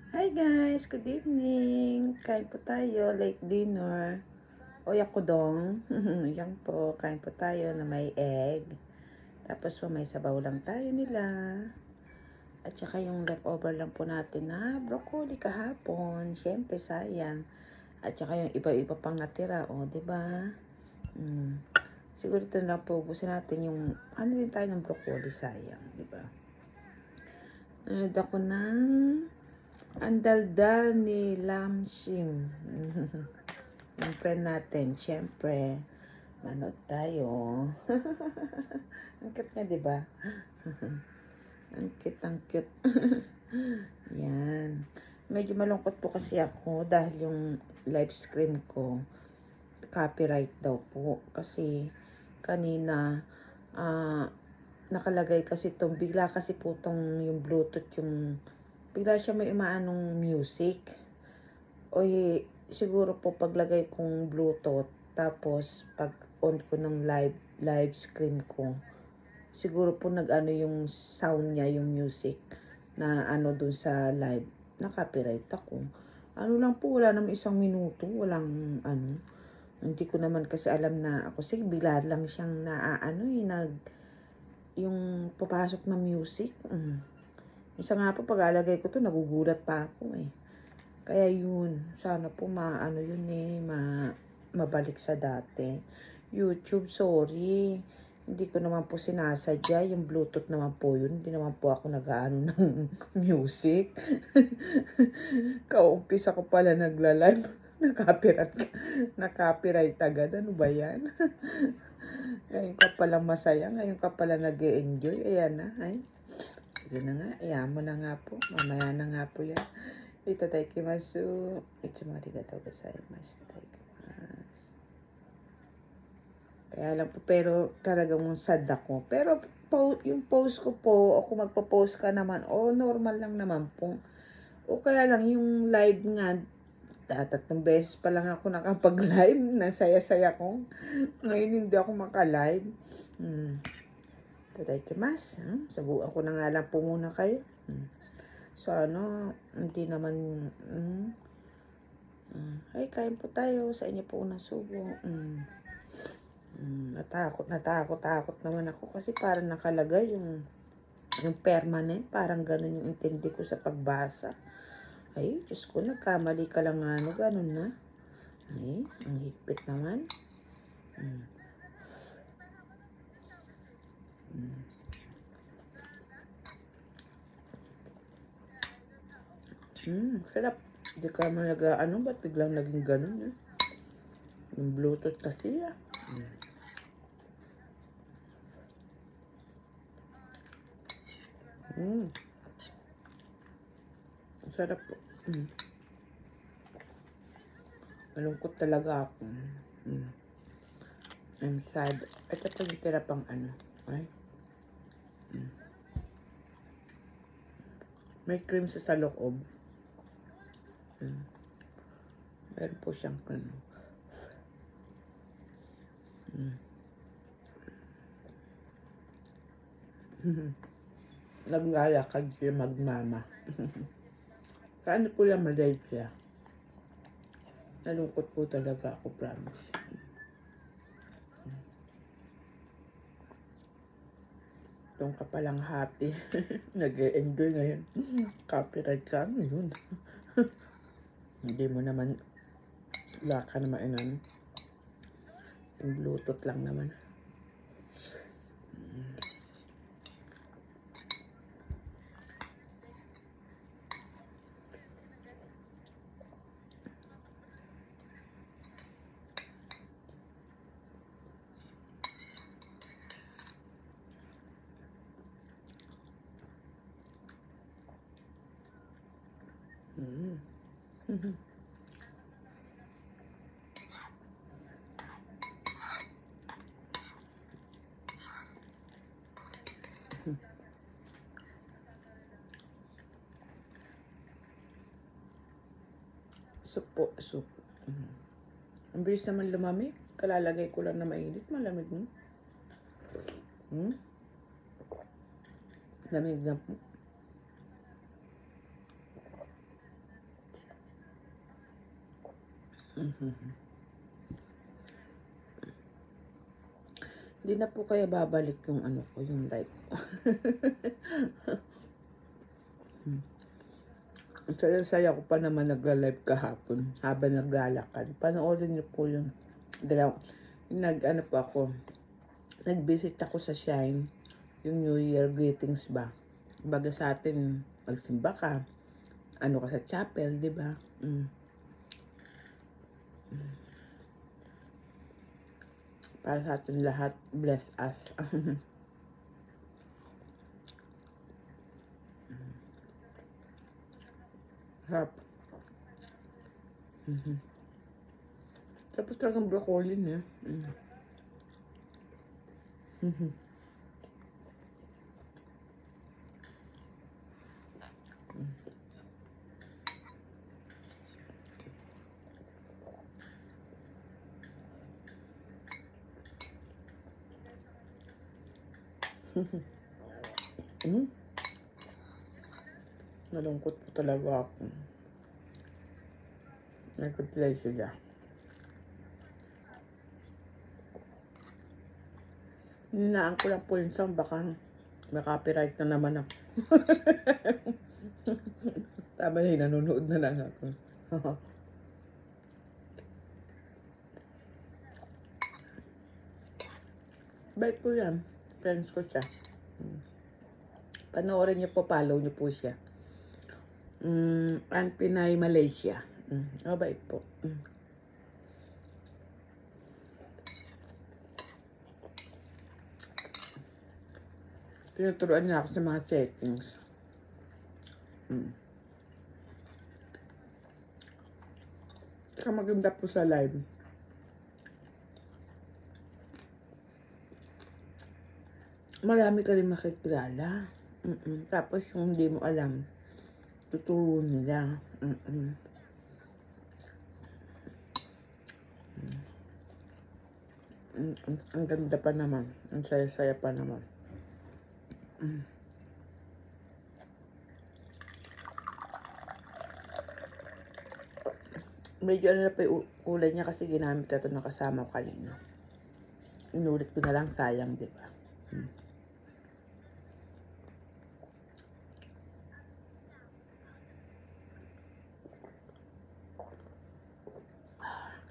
Hi guys, good evening. Kain po tayo, late dinner. Oyakodong. Yan po, kain po tayo na may egg. Tapos po may sabaw lang tayo nila. At saka yung leftover lang po natin na broccoli kahapon. Siyempre sayang. At saka yung iba-iba pang natira, o, di ba? Siguro ito na po, ubusin natin yung ano din tayo ng broccoli, sayang, di ba? Nanood ako ng ang daldal ni Lamsim. Yung friend natin, syempre, manood tayo. Ang cute nga, di ba? Ang cute, ang cute. Yan. Medyo malungkot po kasi ako dahil yung live stream ko, copyright daw po. Kasi kanina, nakalagay kasi itong, bigla kasi po itong yung Bluetooth, yung bigla siya may umaanong music. O siguro po paglagay kong Bluetooth, tapos pag on ko ng live screen ko, siguro po nag-ano yung sound niya, yung music na ano dun sa live, na copyright ako. Ano lang po, wala naman 1 minuto, walang ano. Hindi ko naman kasi alam na ako, sige, bigla lang siyang naaano yung papasok na music. Isa nga po, pag-alagay ko to, nagugulat pa ako eh. Kaya yun, sana po maano yun mabalik sa dati. YouTube, sorry. Hindi ko naman po sinasadya. Yung Bluetooth naman po yun. Hindi naman po ako nag-aano ng music. Kaumpisa ko pala nagla-live. Na-copyright agad. Ano ba yan? Ngayon ka pala masaya. Ngayon ka pala nag-e-enjoy. Ayan na. Ay. Sige na nga. Ayan mo na nga po. Mamaya na nga po yan. Itadakimasu. Itsumo arigatou gozaimasu. Itadakimasu. Kaya lang po, pero talagang sad ako. Pero yung post ko po, o kung magpo-post ka naman, normal lang naman po. O kaya lang yung live nga, 3 beses pa lang ako nakapag-live. Nasaya-saya ko. Ngayon hindi ako maka-live. Itadakimasu. Sabuan ko na nga lang po muna kayo. So, hindi naman, ay, kain po tayo. Sa inyo po unang subo. Natakot naman ako kasi parang nakalagay yung permanent. Parang ganun yung intindi ko sa pagbasa. Ay, Diyos ko, nagkamali ka lang ganun na. Ay, ang higpit naman. Sarap. Hindi ka man ba't biglang naging ganun yung Bluetooth kasi Sarap po. Malungkot talaga ako. I'm sad. Ito pa yung tira pang Ay. May cream sa loob. Meron po siyang naglalakad siya magmama. Paano po lang Malaysia? Nalungkot po talaga ako, promise. Doon ka palang happy. Nag-e-enjoy ngayon. Copyright ka yun. Hindi mo naman, wala ka naman yung Bluetooth lang naman. Soup po, soup. Ang bilis naman lumamig. Kalalagay ko lang na mainit. Malamig mo. Lamig na po. Mhm. Hindi na po kaya babalik yung ano ko, yung live ko. Ang saya-saya ko pa naman nagla-live kahapon habang naglalakad. Panoorin niyo po yung nag-ano po ako, nag-visit ako sa Shine, yung New Year greetings ba. Baga sa atin, magsimba ka, ano ka sa chapel, di ba? Para sa atin lahat, bless us. Harap. Tapos talagang broccoli niya. Nalungkot po talaga ako. Nag-reply sila. Hinaan ko lang po yung song, baka may-copyright na naman ako. Tama na, nanonood na lang ako. Bait po yan. Friends ko siya. Panoorin niyo po, follow niyo po siya. Ang Pinay Malaysia. Bait po. Tinuturuan niya ako sa mga settings. Saka maganda po sa live. Marami ka rin makikilala. Tapos yung hindi mo alam, tuturo nila. Ang ganda pa naman. Ang saya-saya pa naman. Medyo ano na pa yung kulay niya kasi ginamit na ito ng kasama ko kanina. Inulit ko na lang, sayang, di ba?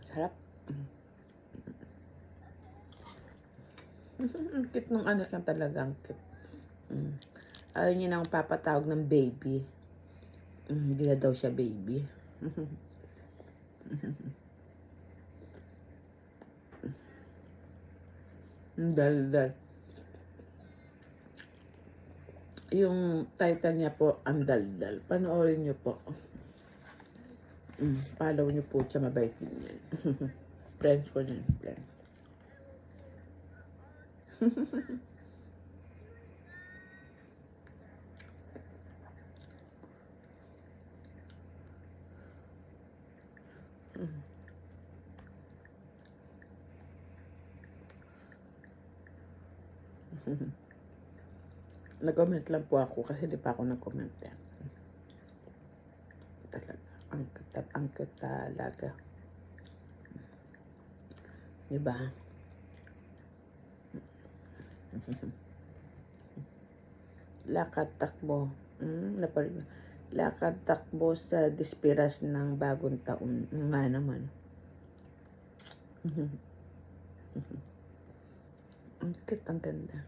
Sarap. Ang cute ng anak niya talaga, ang cute. Ayaw niya nang papatawag ng baby. Hindi na daw siya baby. Dal-dal. Yung title niya po, ang dal-dal. Panoorin niyo po. Follow niyo po siya, mabait din yan. Friends ko yan, friend. Nag-comment lang po ako kasi di pa ako nag-comment yan. Talaga, ang talaga. Diba? Lakad takbo. Lakad takbo sa dispiras ng bagong taon. Nga naman. Ang cute, ang ganda.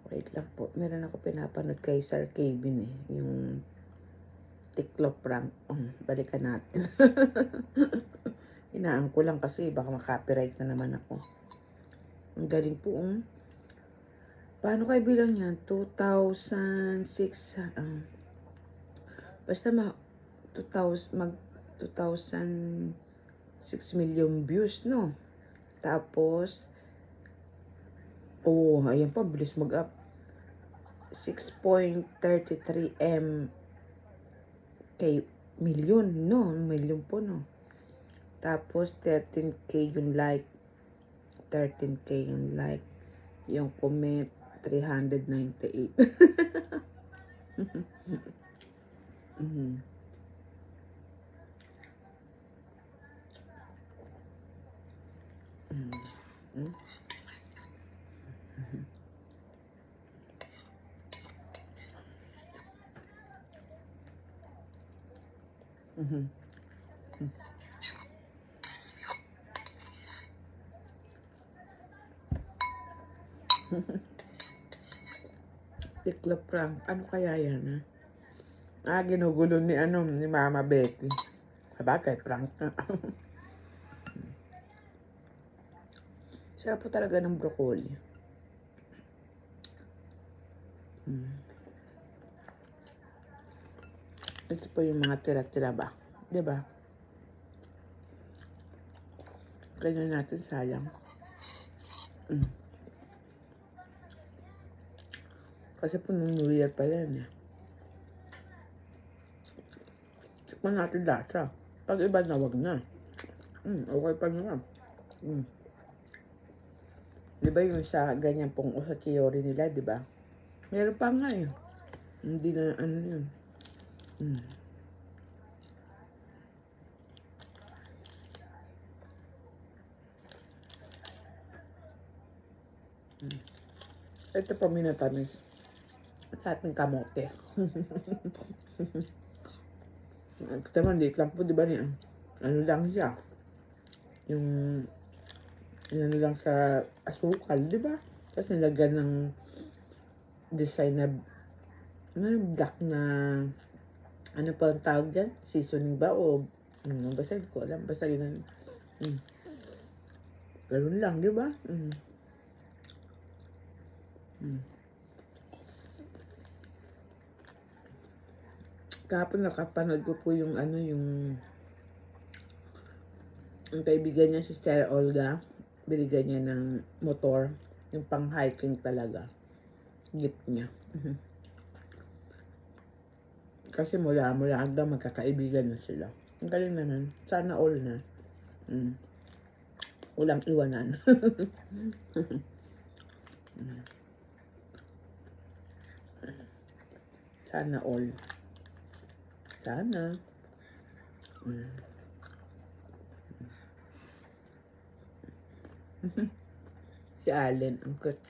Wait lang po. Meron ako pinapanood kay Sir Kevin eh. Yung tiklop prank. Balikan natin. Hinaan ko lang kasi baka makopyright na naman ako. Ang galing po. Paano kayo bilang yan? 2006. Basta 2006 million views, no? Tapos, ayan pa, bilis mag-up. 6.33 M K million, no? Million po, no? Tapos, 13K yung like. 13K yung like. Yung comment, 398. Mhm. Tikla prank. Ano kaya yan, ha? Ginugulo ni ni Mama Betty. Sabagay, prank na. Sarap po talaga ng broccoli. Ito po yung mga tira-tira ba? Diba? Ganyan natin, sayang. Kasi po nung New Year pa yan eh. Tikman natin lasa. Pag iba na, wag na. Okay pa naman. Diba yung sa ganyan pong usachiori nila, diba? Meron pa nga eh. Hindi na ano yun. Ito pa minatamis. Sa ating kamote. Ito man, date lang po, diba niya? Ano lang siya. Yung ano lang sa asukal, diba? Tapos nilagyan ng design na black na ano pa ang tawag dyan? Seasoning ba? O basta hindi ko alam. Basta yun. Ganun lang, diba? Kahapon nakapanood ko po yung yung kaibigan niya, si Sister Olga, binigyan niya ng motor, yung pang hiking talaga, gift niya. Kasi mula hanggang magkakaibigan na sila. Ang galing naman, sana all na. Walang iwanan. Sana all. Sana. Si Allen, ang cute.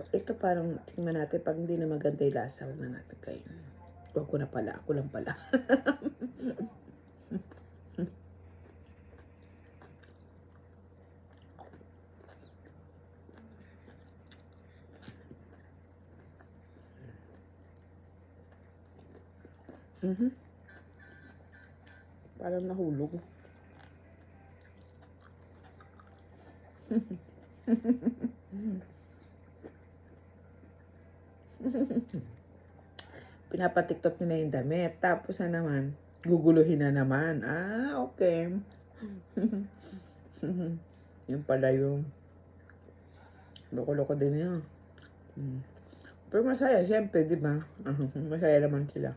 Ito parang tingnan natin pag hindi na maganda yung lasa, huwag na natin kainin. Huwag ko na pala, ako lang pala. Parang nahulog. Pinapatiktok niya na yung damit. Tapos na naman, guguluhin na naman. Okay. Yung pala yung loko-loko din yun. Pero masaya, siyempre, di ba? Masaya naman sila.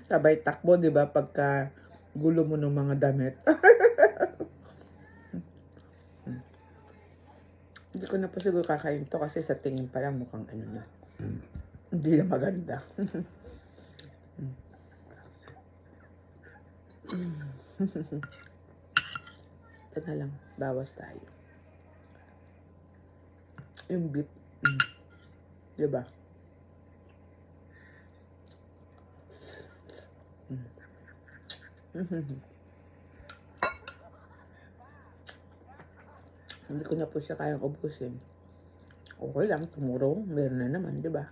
Sabay takbo, di ba? Pagka gulo mo ng mga damit. Hindi ko na po siguro kakain to kasi sa tingin pa lang mukhang ano na. Hindi na maganda. Ito na lang, bawas tayo. Yung beef. Diba? Hindi ko na po siya kayang ubusin. Okay lang, tomorrow, meron na naman, diba?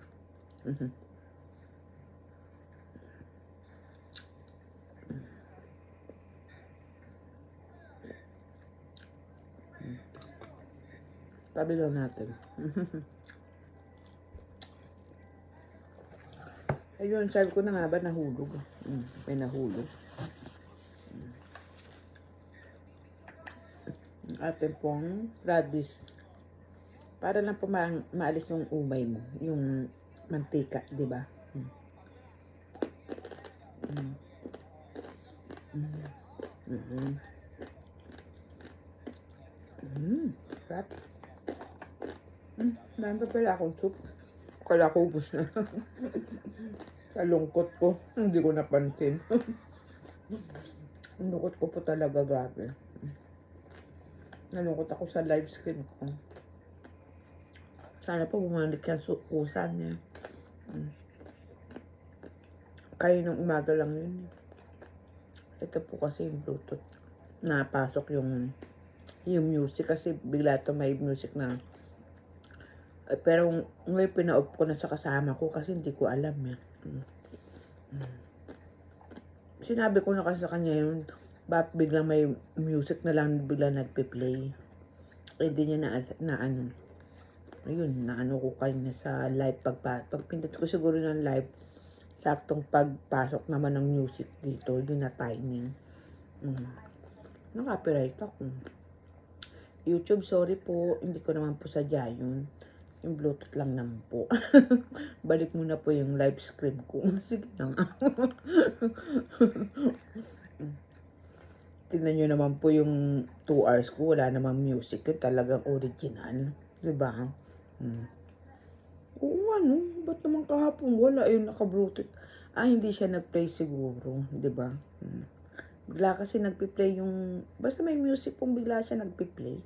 Sabi lang natin. Ayun, sabi ko na nga ba nahulog. May nahulog. Atin pong radish. Para lang po maalis yung umay mo. Yung mantika, di ba? Sarap. Dami pa pala akong soup. Kala ko ubos na. Sa lungkot ko, hindi ko napansin. Ang lungkot ko po talaga, grabe. Nalungkot ako sa live stream ko. Sana po bumalik yan kusa niya. Kaninang umaga lang yun. Ito po kasi yung Bluetooth. Napasok yung music kasi bigla to may music na. Pero ngayon pina-off ko na sa kasama ko kasi hindi ko alam eh. Sinabi ko na kasi sa kanya yun, bakit biglang may music na lang biglang nagpe-play. Hindi niya na ano. Ayun, naano ko kanina sa live pagpindot ko siguro ng live, saktong pagpasok naman ng music dito, yun na timing. Copyright ako. YouTube, sorry po, hindi ko naman po sadya yun. Yung Bluetooth lang naman po. Balik mo na po yung live stream ko. Sige lang. Tingnan nyo naman po yung 2 hours ko, wala namang music. Yun talagang original. Diba? Oo ano, ba't naman kahapon wala yung naka-Bluetooth? Hindi siya nag-play siguro, diba? Bigla kasi nagpi-play yung, basta may music pong bigla siya nagpi-play.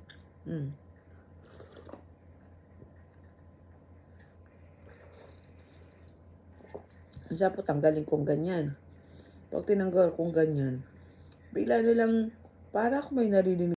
Isa po tanggalin kong ganyan. Pag tinanggal kong ganyan, bigla nilang, para ako may narinig